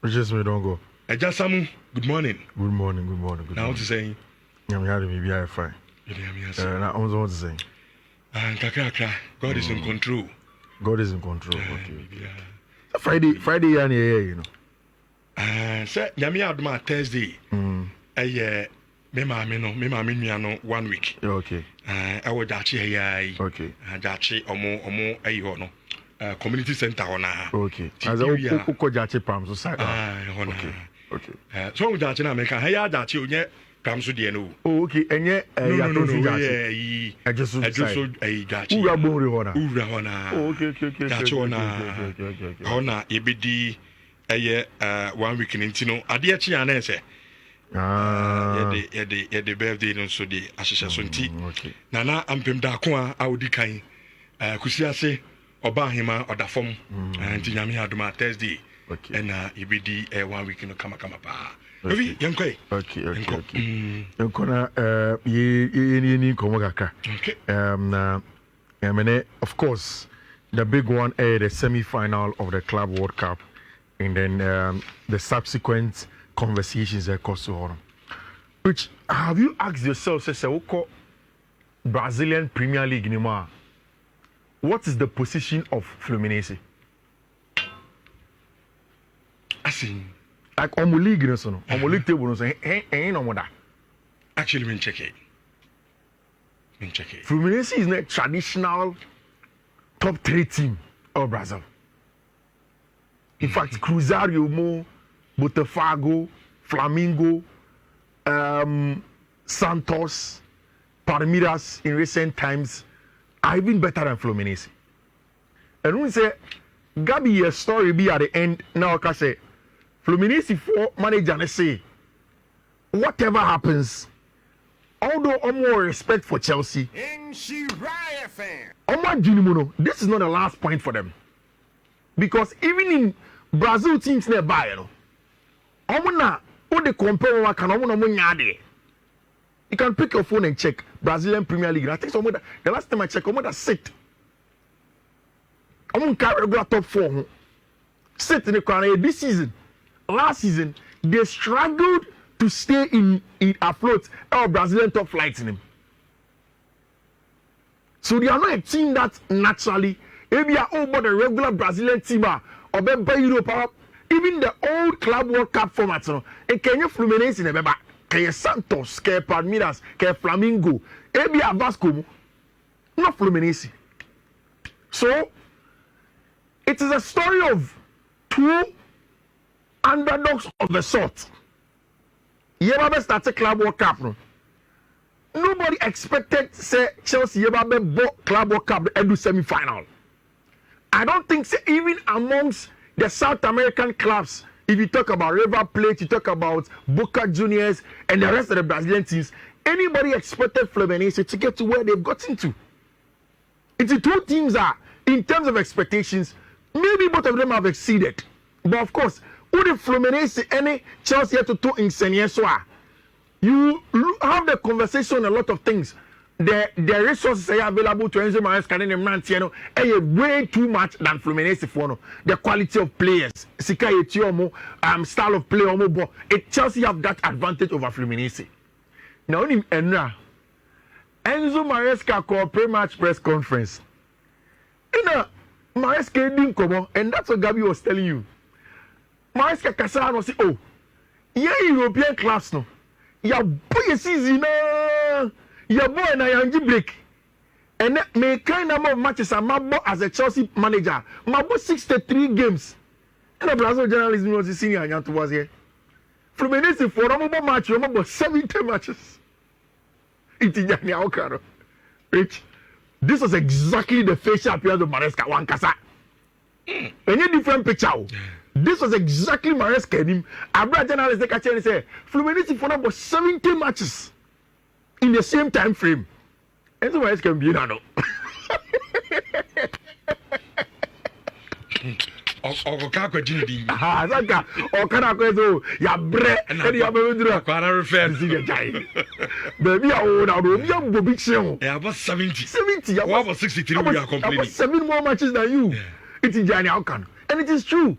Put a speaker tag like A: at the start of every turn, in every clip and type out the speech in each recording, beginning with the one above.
A: Just me don't go.
B: Just some good morning.
A: Good morning.
B: Now what you saying?
A: I'm here to be fine. Now I was to say.
B: Kakra, God is in control.
A: God is in control. Okay. Friday you know.
B: Say nyame adoma Thursday. Me no 1 week.
A: Okay.
B: I would dachi here.
A: Okay.
B: Dachi omo ayo no. Community center ona.
A: Okay. As a ko dachi pam so side.
B: Okay. So we dachi na me kan ya dachi onye pam so de no.
A: Oh okay. Enye ya to so
B: dachi. Ejeso dachi.
A: Ura bonre hona.
B: Ura hona.
A: Oh okay.
B: Dachi ona. Hona ebedi 1 week ntino ade achi ana ese. Yede birthday no so de ahyehyɛ so nti nana ampem da ko a awodi kan kusi ase oba hema odafom nti nyame adoma Thursday na ibidi 1 week no kama pa evi yankoi
A: yankona ye komo kaka na mene of course the big one the semi-final of the Club World Cup and then the subsequent conversations that cost to her. Which have you asked yourself, say, Brazilian Premier League anymore? What is the position of Fluminense?
B: I see.
A: Like on the league, you know, on the league table, ain't no more that.
B: Actually, me check it.
A: Fluminense is not a traditional top 3 team of Brazil. In fact, Cruzeiro more. Botafogo, Flamengo, Santos, Palmeiras in recent times are even better than Fluminense. And when we say, Gabi, a story be at the end, now I can say, Fluminense for manager and say, whatever happens, although I'm more respect for Chelsea, this is not the last point for them. Because even in Brazil teams nearby, you know, you can pick your phone and check Brazilian Premier League. I think the last time I checked, almost sit. I'm carry regular top 4. Sit in the corner this season. Last season, they struggled to stay in afloat our Brazilian top flights in him. So they are not a team that naturally, maybe are over the regular Brazilian team or by Europe. Even the old Club World Cup format, and can you Fluminense in a beba? Can you Santos, can you Palmeiras, can you Flamengo, maybe a Vasco, not Fluminense. So it is a story of 2 underdogs of the sort. Yebabe started Club World Cup. Nobody expected say Chelsea Yebabe bought Club World Cup the semi-final. I don't think say, even amongst the South American clubs, if you talk about River Plate, you talk about Boca Juniors and the rest of the Brazilian teams, anybody expected Fluminense to get to where they've gotten to? It's the 2 teams are, in terms of expectations, maybe both of them have exceeded. But of course, who the Fluminense any Chelsea to do in Senyeswa? You have the conversation on a lot of things. The resources are available to Enzo Maresca and Mantiano are way too much than Fluminense for the quality of players. Sika Etiomo, style of play, but Chelsea have that advantage over Fluminense. Now, in Enzo Maresca called pre-match press conference. Maresca didn't come on, and that's what Gabi was telling you. Maresca Casano say, oh, yeah, European class no, yeah, boy, season your boy and I break. And me kind number of matches I'm as a Chelsea manager. My 63 games. And the Brazil journalism was the senior and was here. Fluminense for a match, you remember 70 matches. Rich. This was exactly the facial appearance of Maresca one kasa. Any different picture. This was exactly Maresca him. Abra journalist they catch and say Fluminense for about 70 matches. In the same time frame. And so Maresca can be no.
B: Oka kwajini
A: saka okana kwezo ya bre and ya bebedura
B: kwara refer
A: see the guy baby o na do me go big show
B: about 70
A: ya
B: about 63 we are complaining
A: 7 more matches than you. It is Jani Okan and it is true.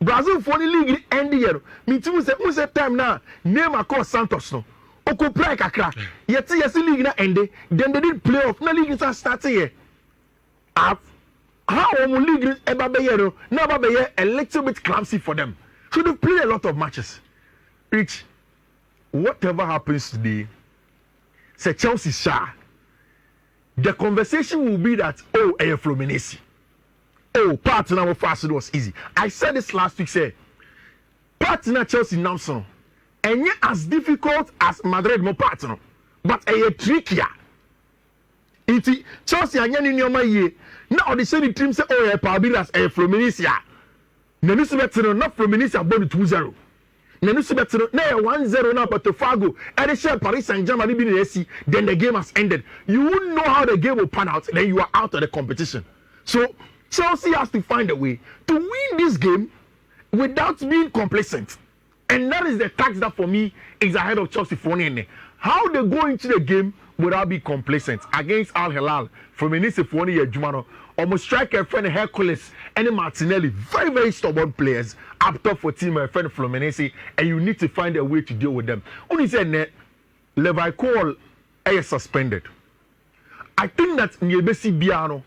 A: Brazil for the league end year. Me too say time now. Name a call Santos no. Oko play kakra. Yet yes league na ended. Then they did playoff. Na league is starting here. How league is ever be here? Now be here a little bit clumsy for them. So they play a lot of matches. Rich, whatever happens today, say Chelsea sha. The conversation will be that Fluminense. Partner of fast was easy. I said this last week. Say partner Chelsea now so. And yet as difficult as Madrid mo partner, but trickier. Iti Chelsea anya ni nyoma ye. Na the same team say Palmeiras Fluminense. Na nusu betino na Fluminense abon 2-0. Na nusu betino na 1-0 na Botafogo. And share Paris Saint-Germain be in AC. Then the game has ended. You wouldn't know how the game will pan out. Then you are out of the competition. So Chelsea has to find a way to win this game without being complacent. And that is the task that for me is ahead of Chelsea for me. How they go into the game without being complacent against Al Hilal from Fluminense for 1 year Jumano. Almost striker friend Hercules and Martinelli, very, very stubborn players up top for team friend Fluminense, and you need to find a way to deal with them. Only said net Levi Cole is suspended. I think that Nyebesi Biano,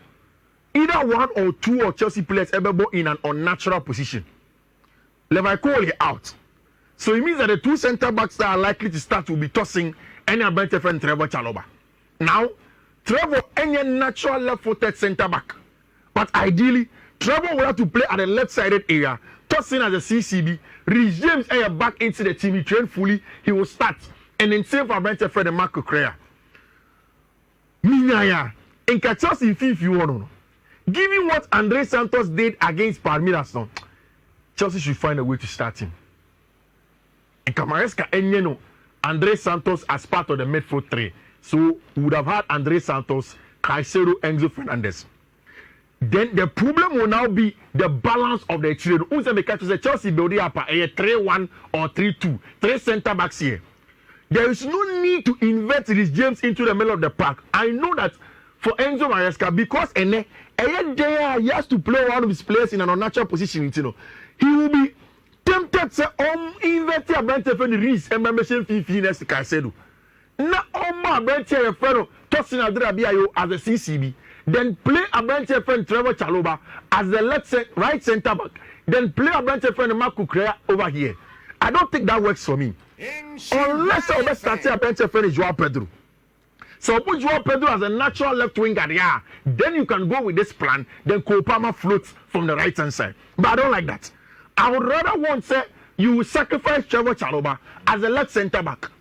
A: either one or two of Chelsea players ever go in an unnatural position. Levi Cole is out. So it means that the two center backs that are likely to start will be tossing any better friend Trevor Chalobah. Now, Trevor any natural left-footed center back. But ideally, Trevor will have to play at the left-sided area, tossing as a CCB. Reece James back into the team. He trained fully. He will start. And then save for Brent Fred and Marco Correa. Minaya. In Chelsea, if you want to. Given what Andre Santos did against Palmeiras, Chelsea should find a way to start him. And Maresca and Andre Santos as part of the midfield three. So we would have had Andre Santos, Caicedo, Enzo Fernandez. Then the problem will now be the balance of the children. Chelsea building up a 3-1 or 3-2. Three center backs here. There is no need to invert Reece James into the middle of the park. I know that for Enzo Maresca, because he has to play one of his players in an unnatural position, he will be tempted to invert a Brent Reece and membership fee next to Caicedo. Na Oma Brent Friend tossing Adrabiayo as a CCB. Then play a Brent friend Trevor Chalobah as the right center back. Then play a Brent friend Marco Correa over here. I don't think that works for me. Unless I start a Brent friend Joao Pedro. So put Joao Pedro as a natural left winger there. Then you can go with this plan. Then Kopama floats from the right hand side. But I don't like that. I would rather want say you will sacrifice Trevor Chalobah as a left center back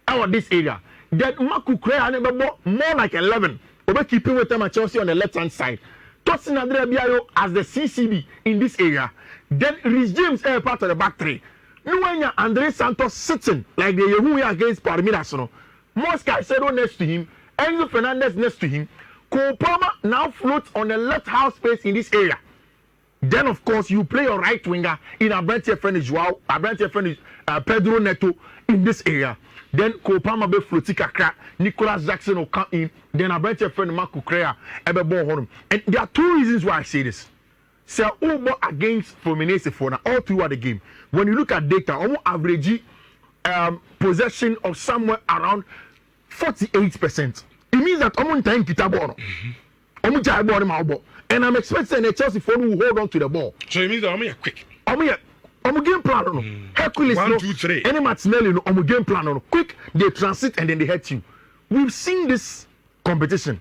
A: out of this area. Then Marco Correa more like 11. We're keeping with them at Chelsea on the left hand side. Tosin Adrabiayo as the CCB in this area. Then Reece James part of the back three. Nuenya Andre Santos sitting like the Yehuya against Palmeiras. Maresca Caicedo next to him. Enzo Fernandez next to him. Cole Palmer now floats on the left half space in this area. Then of course you play your right winger in a Brent friend Joao, a Brent friend Pedro Neto in this area. Then Kopama be floating kakra, Nicholas Jackson will come in. Then a Brent friend Marco Correa ebe ball home. And there are two reasons why I say this. Say over against Fluminense for now all throughout the game. When you look at data, almost average possession of somewhere around 48%. It means that almost time kita ball. Almost time ball. And I'm expecting the Chelsea phone will hold on to the ball.
B: So it means that I'm quick.
A: I'm game plan on Hercules
B: 1, 2, 3.
A: Any Martinelli no I'm game plan on quick they transit and then they hurt you. We've seen this competition.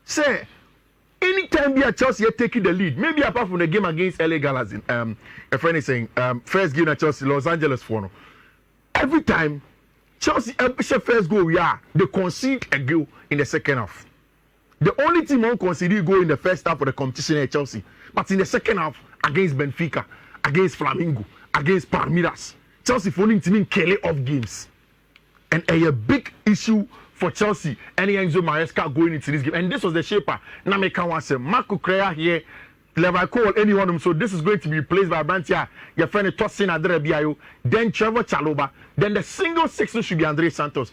A: Say anytime we are Chelsea are taking the lead, maybe apart from the game against LA Galaxy, a friend is saying first game at Chelsea Los Angeles for no. Every time Chelsea first goal they concede a goal in the second half. The only team won't concede goal in the first half of the competition at Chelsea, but in the second half against Benfica, against Flamengo, against Palmeiras, Chelsea finding team in Kelly off games, and a big issue for Chelsea. And Enzo Maresca going into this game, and this was the shaper. Now me can say Marco Correa here, Levi Cole, anyone of them. So this is going to be replaced by Brantia, your friend Tosin Adrabiayo, then Trevor Chalobah, then the single six should be Andre Santos.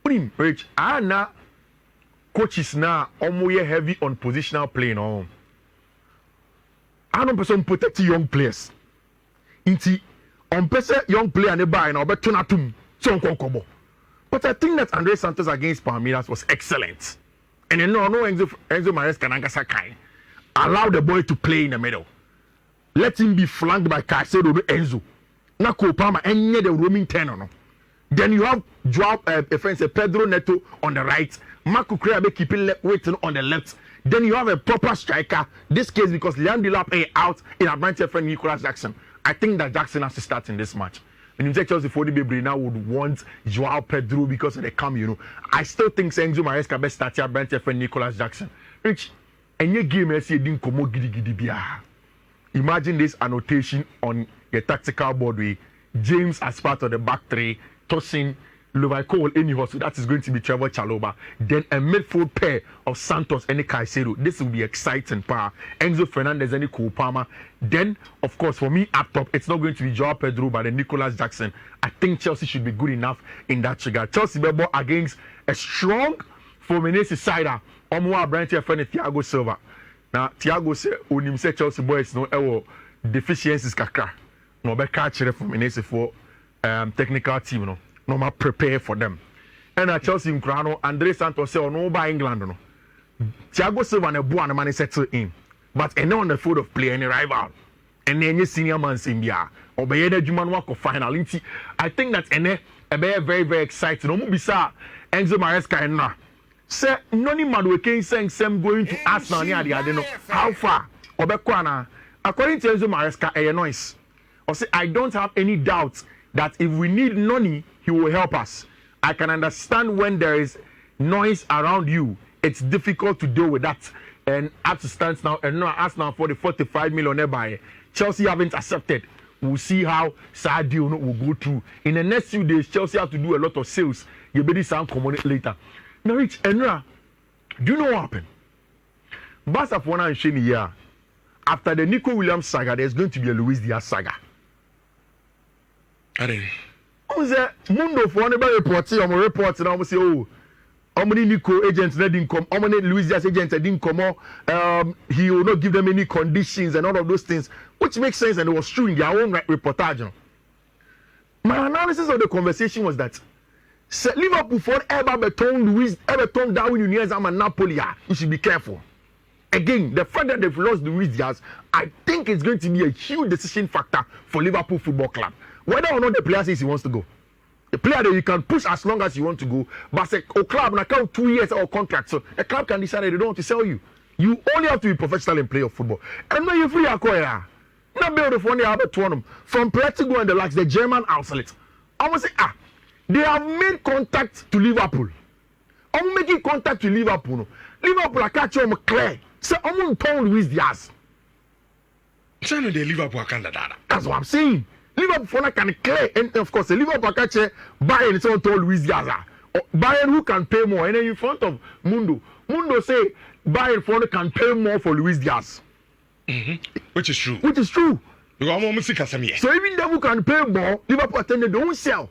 A: Rich, now coaches now almost heavy on positional playing. I don't person protect young players. Inti on person young player nearby and Albert Tonatum so unconquerable. But I think that Andre Santos against Palmeiras was excellent. And then no Enzo Maresca and Sakai. Allow the boy to play in the middle. Let him be flanked by Caicedo Enzo. Na Kopama and the roaming 10 or no. Then you have Joao Pedro Neto on the right. Marco Crebe keeping waiting on the left. Then you have a proper striker. This case because Liam Delap out in a branch friend Nicolas Jackson. I think that Jackson has to start in this match. When you take Chelsea for the baby now would want Joao Pedro because of the come, you know. I still think Enzo Maresca best start here branch friend Nicolas Jackson. Rich, and your game I see didn't come gidi. Imagine this annotation on your tactical board with James as part of the back three, tossing Levi Cole anyhow, so that is going to be Trevor Chalobah. Then a midfield pair of Santos and Caicedo. This will be exciting power. Enzo Fernandez and Cole Palmer. Then, of course, for me up top, it's not going to be Joao Pedro but then Nicolas Jackson. I think Chelsea should be good enough in that regard. Chelsea Bebo against a strong Fluminense sider. Omwa Brandt friend Thiago Silva. Now Thiago say onim say Chelsea boys no deficiencies kakra. No be catch Fluminense for technical team no. No prepare for them. And at Chelsea in Crano, Andre Santos say no by England no. Thiago Silva and Buana man settle in. But on the field of play any rival. And any senior man Simbia. Or be the Juman walk of final. I think that very, very exciting. No bisa Enzo Maresca and na. Say noni madweke saying some going to Arsenal near the Adeno. How far? Obekwana. According to Enzo Maresca, a noise. Or say I don't have any doubts that if we need Noni, he will help us. I can understand when there is noise around you, it's difficult to deal with that. And as it stands now, and now Arsenal for the 45 million buy, Chelsea haven't accepted. We'll see how sad deal will go through. In the next few days, Chelsea have to do a lot of sales. You better sound community later. Now, Rich, Enra, do you know what happened? Barca for now and Shane here. After the Nico Williams saga, there's going to be a Luis Diaz saga. Mundo for one report now say oh how many Nico agents didn't come, how many Luis Diaz agents didn't come he will not give them any conditions and all of those things, which makes sense and it was true in their own reportage. My analysis of the conversation was that Liverpool for Everton Darwin Nunez and Napoli, you should be careful. Again, the fact that they've lost Luis Diaz, I think it's going to be a huge decision factor for Liverpool Football Club. Whether or not the player says he wants to go. The player that you can push as long as you want to go, but say, a club na count 2 years or contract, so a club can decide they don't want to sell you. You only have to be professional and play your football. And when you're free, acquire. Not build the phone they have a tournament. From Practical and the likes, the German outlet. I want to say, they have made contact to Liverpool. I'm making contact to Liverpool. Liverpool are catching them clear. Say, I'm going to tell Luis Diaz.
B: China de Liverpool can that.
A: That's what I'm saying. Liverpool can clear, and of course, the Liverpool catch Bayern is on told Luis Diaz. Bayern who can pay more, and then in front of Mundo say Bayern can pay more for Luis Diaz.
B: Which is true.
A: So even them who can pay more, Liverpool attended they don't sell.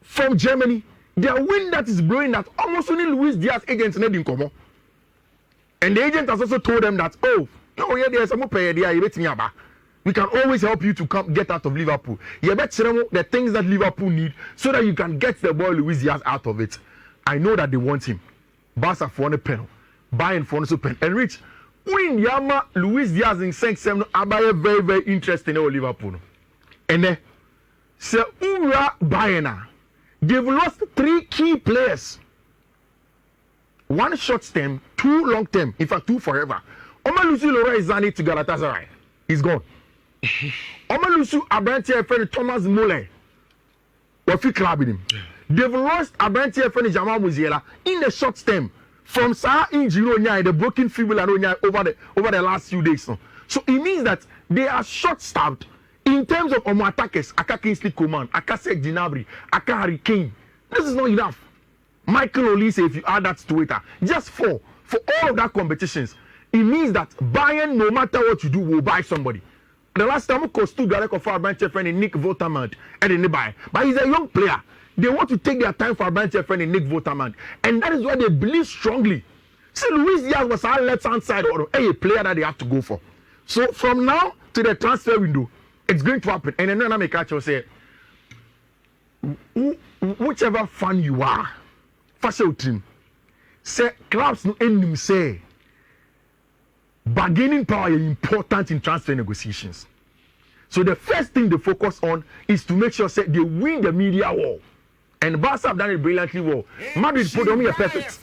A: From Germany, their wind that is blowing that almost only Luis Diaz agents didn't come. And the agent has also told them that, there's some pay there, you bet me about. We can always help you to come get out of Liverpool. You bet the things that Liverpool need so that you can get the boy Luis Diaz out of it. I know that they want him. Barca for a pen, Bayern for a pen. And Rich, when Yama Luis Diaz in 6-7 are very, very interesting in Liverpool. And then, so Ura Bayern, they've lost 3 key players. 1 short term, 2 long term, in fact 2 forever. Omalusi Leroy Zani to Galatasaray. He's gone. Omalusu Abrantia friend Thomas Muller. Wafi club in him. They've lost Abrantia friend Jamal Musiala in the short term from Saha injury the broken fibula over the last few days. So it means that they are short-staffed in terms of attackers. Aka Kingsley Coman, Aka Sek Gnabry, Aka Harry Kane. This is not enough. Michael Olise, if you add that to it, just for all of that competitions, it means that Bayern, no matter what you do, will buy somebody. The last time we cost two direct for our branch friend Nick Votamant and in the buy, but he's a young player. They want to take their time for our branch friend Nick Votamant, and that is why they believe strongly. See, Luis Diaz was our left-hand side or a player that they have to go for. So from now to the transfer window, it's going to happen. And then I make catch say, whichever fan you are, first out team, say clubs no end say bargaining power is important in transfer negotiations. So the first thing they focus on is to make sure say they win the media war. And Barça have done it brilliantly well. Madrid put on me a perfect.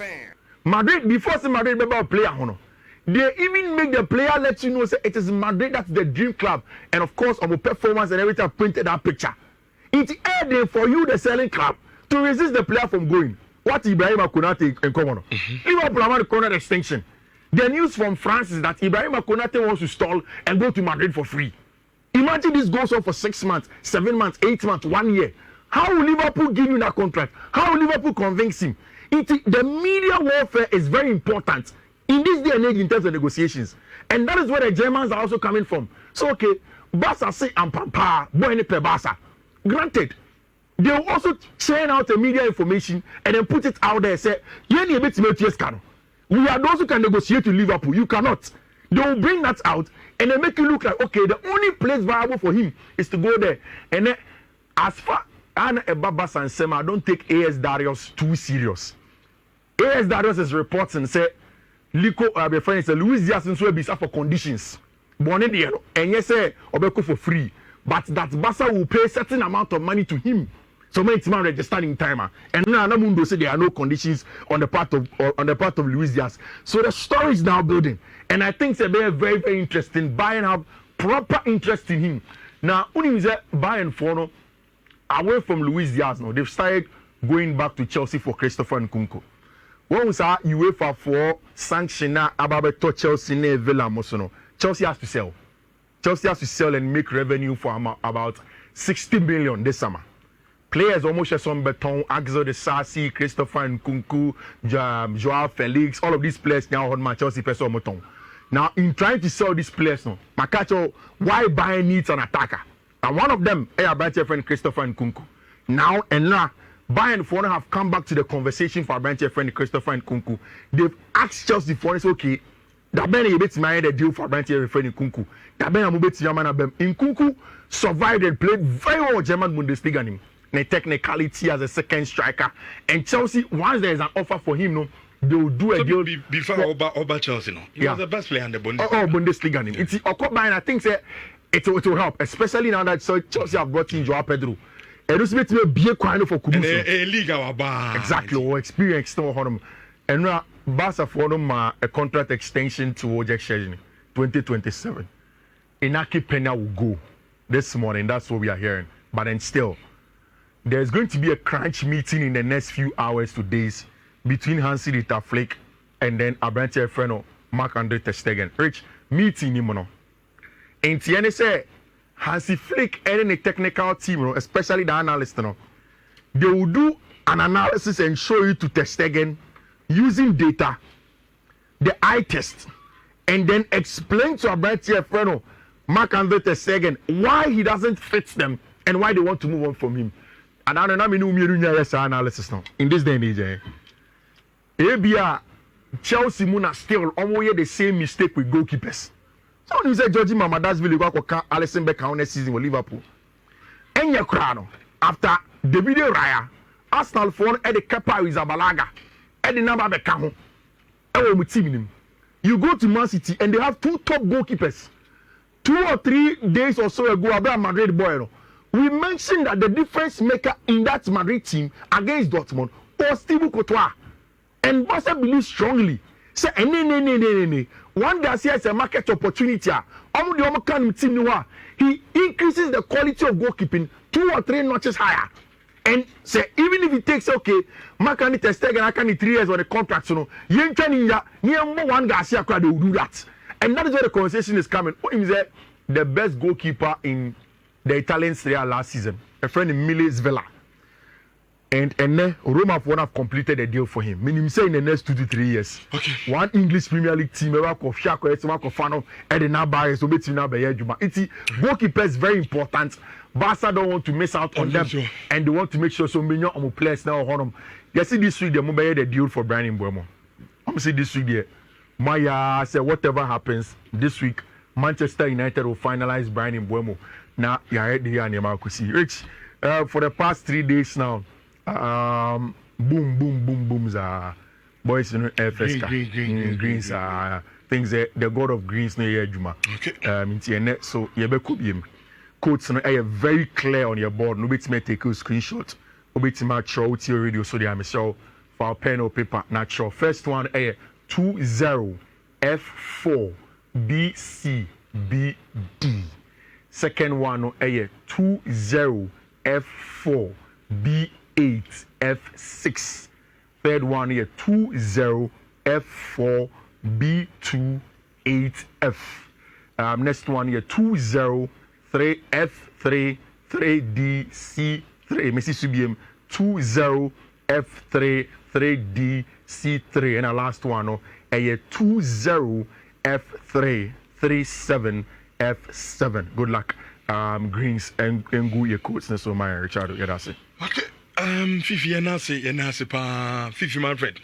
A: Madrid, before say Madrid remember a player, they even make the player let you know say it is Madrid that's the dream club. And of course, on the performance and everything, printed that picture. It's added for you, the selling club, to resist the player from going. What Ibrahima Konate in common. Liverpool have the corner extension. The news from France is that Ibrahima Konate wants to stall and go to Madrid for free. Imagine this goes on for 6 months, 7 months, 8 months, 1 year. How will Liverpool give you that contract? How will Liverpool convince him? The media warfare is very important in this day and age in terms of negotiations. And that is where the Germans are also coming from. So, okay, Barca say, Ampampa, boy, pe Barca. Granted, they will also churn out the media information and then put it out there and say, we are those who can negotiate with Liverpool. You cannot. They will bring that out and they make you look like, okay, the only place viable for him is to go there. And then, as far as Barca and Sema, I don't take AS Darius too serious. AS Darius is reporting, say, Lico, my friend, say, Luis Diaz will be for conditions. Born in the yellow. And yes, say, Obeko for free. But that Barca will pay a certain amount of money to him. So many teams registered in timer. And now Mundo say there are no conditions on the part of Luis Diaz. So the story is now building. And I think it's very, very interesting. Bayern have proper interest in him. Now, when you say Bayern for away from Luis Diaz now, they've started going back to Chelsea for Christopher Nkunku. When we say UEFA for sanction about Chelsea ne Villa Mosono, Chelsea has to sell. Chelsea has to sell and make revenue for about 60 million this summer. Players almost just on Beton, Axel de Sassi, Christopher Nkunku, Joao Felix, all of these players now on my Chelsea person Beton. Now, in trying to sell these players now, Makacho, why Bayern needs an attacker? And one of them, Bayern friend Christopher Nkunku. Now, Bayern for have come back to the conversation for Bayern friend Christopher Nkunku. They've asked Chelsea for it's okay. That Ben a bit my deal for Bayern friend Nkunku. That Ben a bit German abem. Nkunku survived and played very well German Bundesliga. The technicality as a second striker, and Chelsea, once there is an offer for him, no, they will do a deal.
B: Before Oba Chelsea, no, he was the best player in the Bundesliga.
A: Bundesliga. Yeah. It's Okoba, and I think it will help, especially now that Chelsea have brought in Joao Pedro. And this makes me be a kind of for Kubusu.
B: A league
A: exactly, or experience to him. And now Barca for them a contract extension to Ojek Shezini 2027. Inaki Pena will go this morning. That's what we are hearing. But then still, there's going to be a crunch meeting in the next few hours to days between Hansi Dieter Flick and then Abrante Freno, Marc-Andre ter Stegen. Rich, meeting him, no. And Tiene say, Hansi Flick and the technical team, especially the analysts, they will do an analysis and show you to ter Stegen using data, the eye test, and then explain to Abrante Freno, Marc-Andre ter Stegen, why he doesn't fit them and why they want to move on from him. And I don't know analysis now. In this day and age, ABA Chelsea Muna still almost the same mistake with goalkeepers. So when you say Georgie Mamadasville go Alisson Becker next season with Liverpool. And your crown after David Raya, Arsenal phone at the Kepa Arrizabalaga, at the number Beckham. You go to Man City and they have 2 top goalkeepers. 2 or 3 days or so ago, about Madrid boy. We mentioned that the difference maker in that Madrid team against Dortmund was Thibaut Courtois. And Barca believes strongly. Say, one guy has a market opportunity. He increases the quality of goalkeeping 2 or 3 notches higher. And say, even if it takes, okay, Marc-Andre ter Stegen, I can 3 years on the contract, so one guy they will do that. And that is where the conversation is coming. The best goalkeeper in the Italian Serie A last season, a friend in Miles Villa. And then Roma have completed a deal for him. Meaning say in the next 2 to 3 years.
B: Okay.
A: One English Premier League team, goalkeeper is very important. Barca don't want to miss out on them. Sure. And they want to make sure so many players now on them. You see this week they made the deal for Brian Mbeumo. I'm saying this week there. Maya said whatever happens this week, Manchester United will finalize Brian Mbeumo Now, yeah, the animal could see. Rich, for the past 3 days now, boom, boom, boom, booms are boys in FSK. Greens are things that the god of greens no yeah, Juma.
B: Okay.
A: So, you be could be quotes no very clear on your board. No bit may take a screenshot. No bit may show with your radio so they are show for pen or paper. Natural. First one 20 F4 BCBD. Second one 20 F4 B8 F6. Third one 20 F4 B2 8F. Next one 20 3 F3 3D C3. Messi Subium 20 F3 3D C3. And the last one 20 F3 37 F7. Good luck. Greens and go your coats. So my Richard, that's it.
B: Okay. Fifi, and I say, pa, Fifi, my friend.